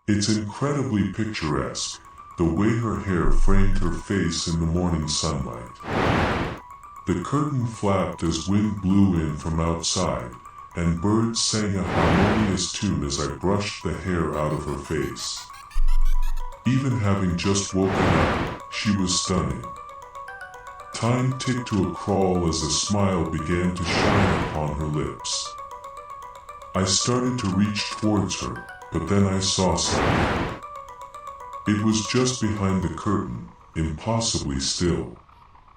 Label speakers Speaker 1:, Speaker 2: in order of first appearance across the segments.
Speaker 1: It's incredibly picturesque, the way her hair framed her face in the morning sunlight. The curtain flapped as wind blew in from outside, and birds sang a harmonious tune as I brushed the hair out of her face. Even having just woken up, she was stunning. Time ticked to a crawl as a smile began to shine upon her lips. I started to reach towards her, but then I saw something. It was just behind the curtain, impossibly still.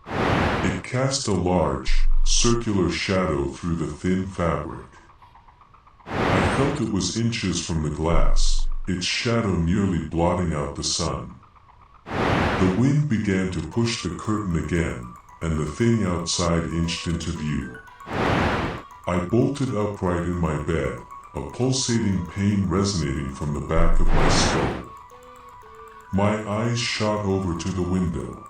Speaker 1: It cast a large, circular shadow through the thin fabric. I felt it was inches from the glass, its shadow nearly blotting out the sun. The wind began to push the curtain again, and the thing outside inched into view. I bolted upright in my bed, a pulsating pain resonating from the back of my skull. My eyes shot over to the window.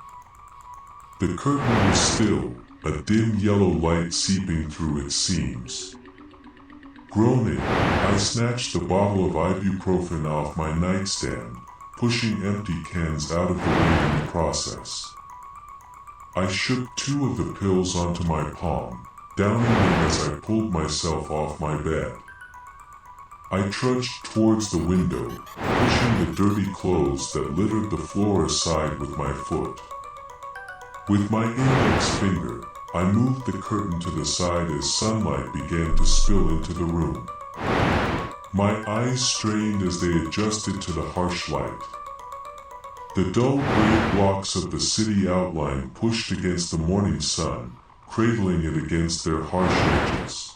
Speaker 1: The curtain was still, a dim yellow light seeping through its seams. Groaning, I snatched the bottle of ibuprofen off my nightstand, pushing empty cans out of the way in the process. I shook 2 of the pills onto my palm, downing them as I pulled myself off my bed. I trudged towards the window, pushing the dirty clothes that littered the floor aside with my foot. With my index finger, I moved the curtain to the side as sunlight began to spill into the room. My eyes strained as they adjusted to the harsh light. The dull gray blocks of the city outline pushed against the morning sun, cradling it against their harsh edges.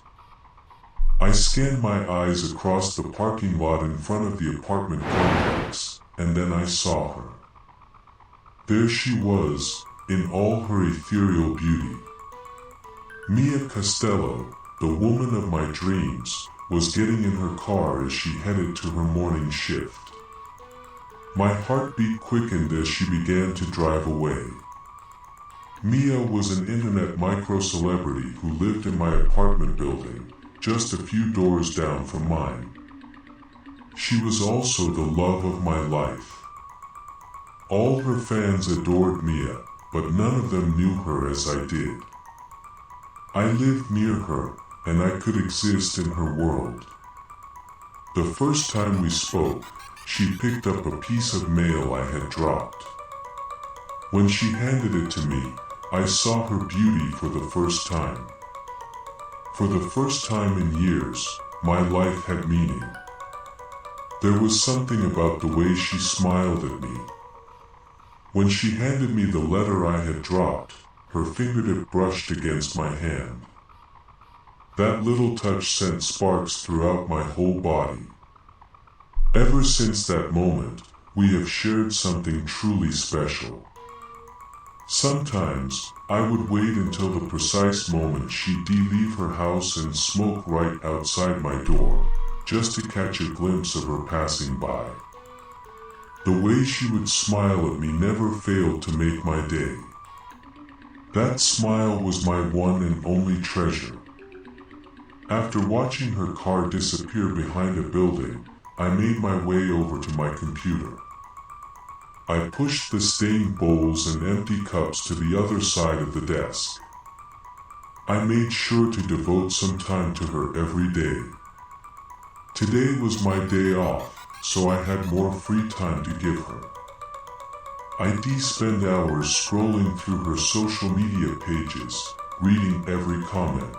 Speaker 1: I scanned my eyes across the parking lot in front of the apartment complex, and then I saw her. There she was, in all her ethereal beauty. Mia Costello, the woman of my dreams, was getting in her car as she headed to her morning shift. My heartbeat quickened as she began to drive away. Mia was an internet micro-celebrity who lived in my apartment building, just a few doors down from mine. She was also the love of my life. All her fans adored Mia, but none of them knew her as I did. I lived near her, and I could exist in her world. The first time we spoke, she picked up a piece of mail I had dropped. When she handed it to me, I saw her beauty for the first time. For the first time in years, my life had meaning. There was something about the way she smiled at me. When she handed me the letter I had dropped, her fingertip brushed against my hand. That little touch sent sparks throughout my whole body. Ever since that moment, we have shared something truly special. Sometimes, I would wait until the precise moment she'd leave her house and smoke right outside my door, just to catch a glimpse of her passing by. The way she would smile at me never failed to make my day. That smile was my one and only treasure. After watching her car disappear behind a building, I made my way over to my computer. I pushed the stained bowls and empty cups to the other side of the desk. I made sure to devote some time to her every day. Today was my day off, so I had more free time to give her. I'd spend hours scrolling through her social media pages, reading every comment.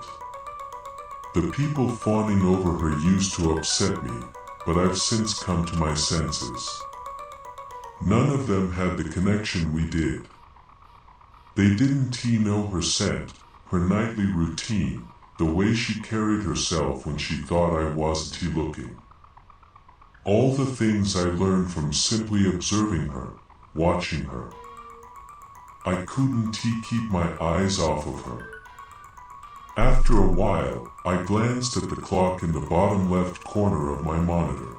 Speaker 1: The people fawning over her used to upset me, but I've since come to my senses. None of them had the connection we did. They didn't know her scent, her nightly routine, the way she carried herself when she thought I wasn't looking. All the things I learned from simply observing her, watching her. I couldn't keep my eyes off of her. After a while, I glanced at the clock in the bottom left corner of my monitor.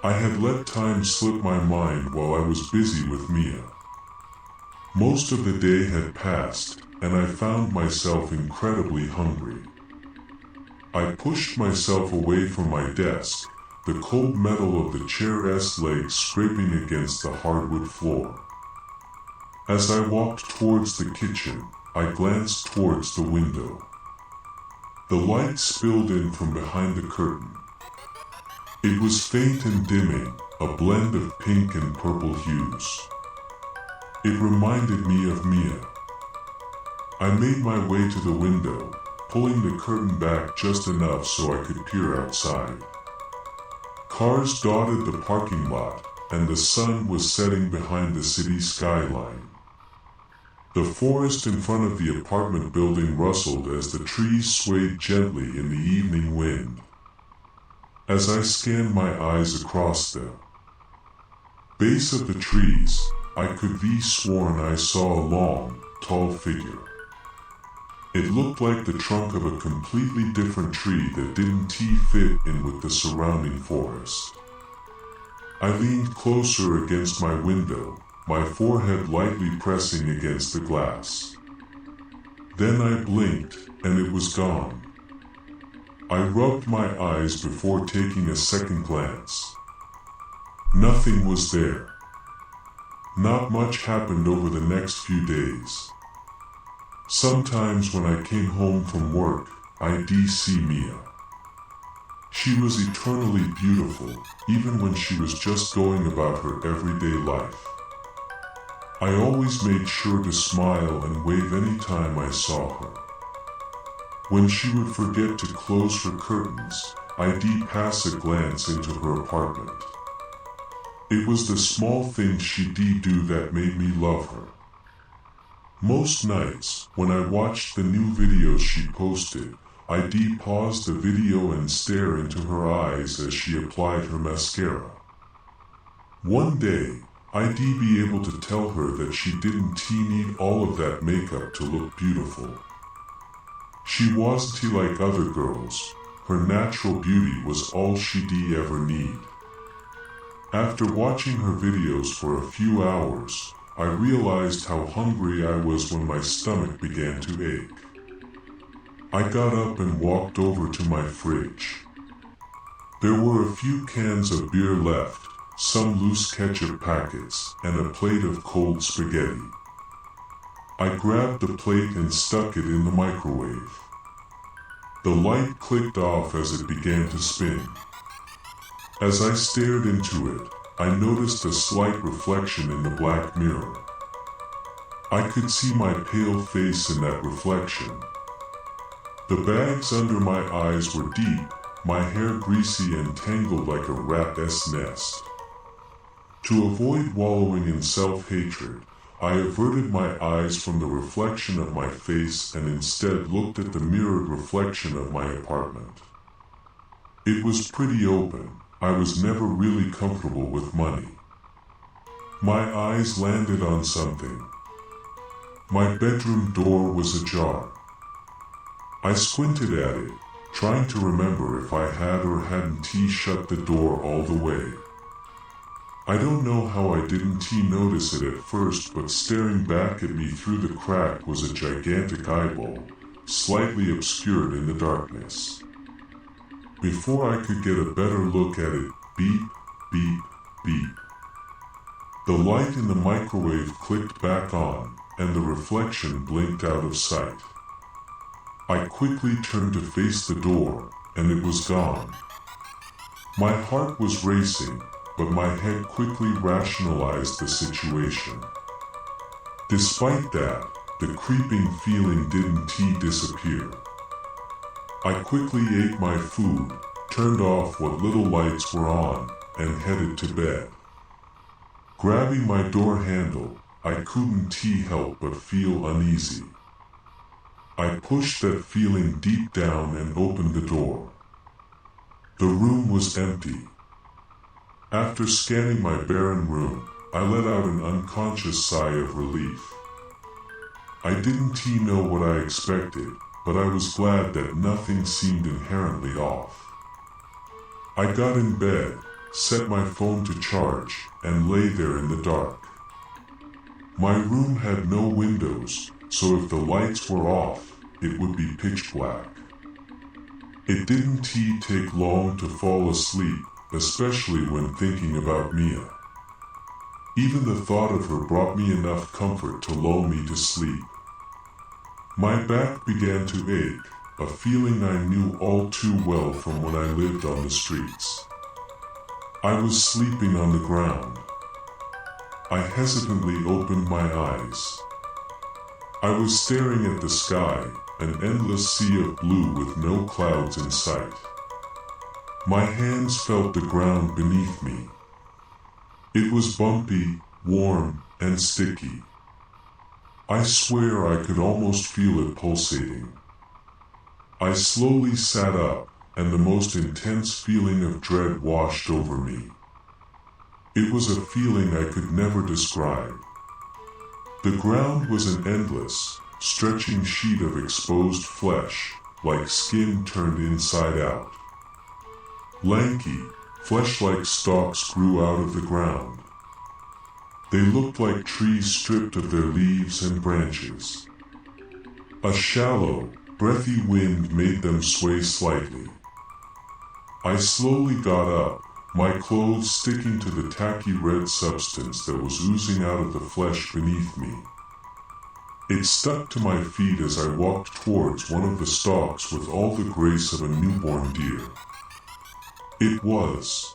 Speaker 1: I had let time slip my mind while I was busy with Mia. Most of the day had passed, and I found myself incredibly hungry. I pushed myself away from my desk, the cold metal of the chair's legs scraping against the hardwood floor. As I walked towards the kitchen, I glanced towards the window. The light spilled in from behind the curtain. It was faint and dimming, a blend of pink and purple hues. It reminded me of Mia. I made my way to the window, pulling the curtain back just enough so I could peer outside. Cars dotted the parking lot, and the sun was setting behind the city skyline. The forest in front of the apartment building rustled as the trees swayed gently in the evening wind. As I scanned my eyes across the base of the trees, I could be sworn I saw a long, tall figure. It looked like the trunk of a completely different tree that didn't fit in with the surrounding forest. I leaned closer against my window, my forehead lightly pressing against the glass. Then I blinked, and it was gone. I rubbed my eyes before taking a second glance. Nothing was there. Not much happened over the next few days. Sometimes when I came home from work, I'd see Mia. She was eternally beautiful, even when she was just going about her everyday life. I always made sure to smile and wave any time I saw her. When she would forget to close her curtains, I'd pass a glance into her apartment. It was the small things she'd do that made me love her. Most nights, when I watched the new videos she posted, I'd pause the video and stare into her eyes as she applied her mascara. One day, I'd be able to tell her that she didn't need all of that makeup to look beautiful. She wasn't like other girls. Her natural beauty was all she'd ever need. After watching her videos for a few hours, I realized how hungry I was when my stomach began to ache. I got up and walked over to my fridge. There were a few cans of beer left, some loose ketchup packets, and a plate of cold spaghetti. I grabbed the plate and stuck it in the microwave. The light clicked off as it began to spin. As I stared into it, I noticed a slight reflection in the black mirror. I could see my pale face in that reflection. The bags under my eyes were deep, my hair greasy and tangled like a rat's nest. To avoid wallowing in self-hatred, I averted my eyes from the reflection of my face and instead looked at the mirrored reflection of my apartment. It was pretty open. I was never really comfortable with money. My eyes landed on something. My bedroom door was ajar. I squinted at it, trying to remember if I had or hadn't shut the door all the way. I don't know how I didn't notice it at first, but staring back at me through the crack was a gigantic eyeball, slightly obscured in the darkness. Before I could get a better look at it, beep, beep, beep. The light in the microwave clicked back on, and the reflection blinked out of sight. I quickly turned to face the door, and it was gone. My heart was racing, but my head quickly rationalized the situation. Despite that, the creeping feeling didn't disappear. I quickly ate my food, turned off what little lights were on, and headed to bed. Grabbing my door handle, I couldn't help but feel uneasy. I pushed that feeling deep down and opened the door. The room was empty. After scanning my barren room, I let out an unconscious sigh of relief. I didn't know what I expected, but I was glad that nothing seemed inherently off. I got in bed, set my phone to charge, and lay there in the dark. My room had no windows, so if the lights were off, it would be pitch black. It didn't take long to fall asleep, especially when thinking about Mia. Even the thought of her brought me enough comfort to lull me to sleep. My back began to ache, a feeling I knew all too well from when I lived on the streets. I was sleeping on the ground. I hesitantly opened my eyes. I was staring at the sky, an endless sea of blue with no clouds in sight. My hands felt the ground beneath me. It was bumpy, warm, and sticky. I swear I could almost feel it pulsating. I slowly sat up, and the most intense feeling of dread washed over me. It was a feeling I could never describe. The ground was an endless, stretching sheet of exposed flesh, like skin turned inside out. Lanky, flesh-like stalks grew out of the ground. They looked like trees stripped of their leaves and branches. A shallow, breathy wind made them sway slightly. I slowly got up, my clothes sticking to the tacky red substance that was oozing out of the flesh beneath me. It stuck to my feet as I walked towards one of the stalks with all the grace of a newborn deer. It was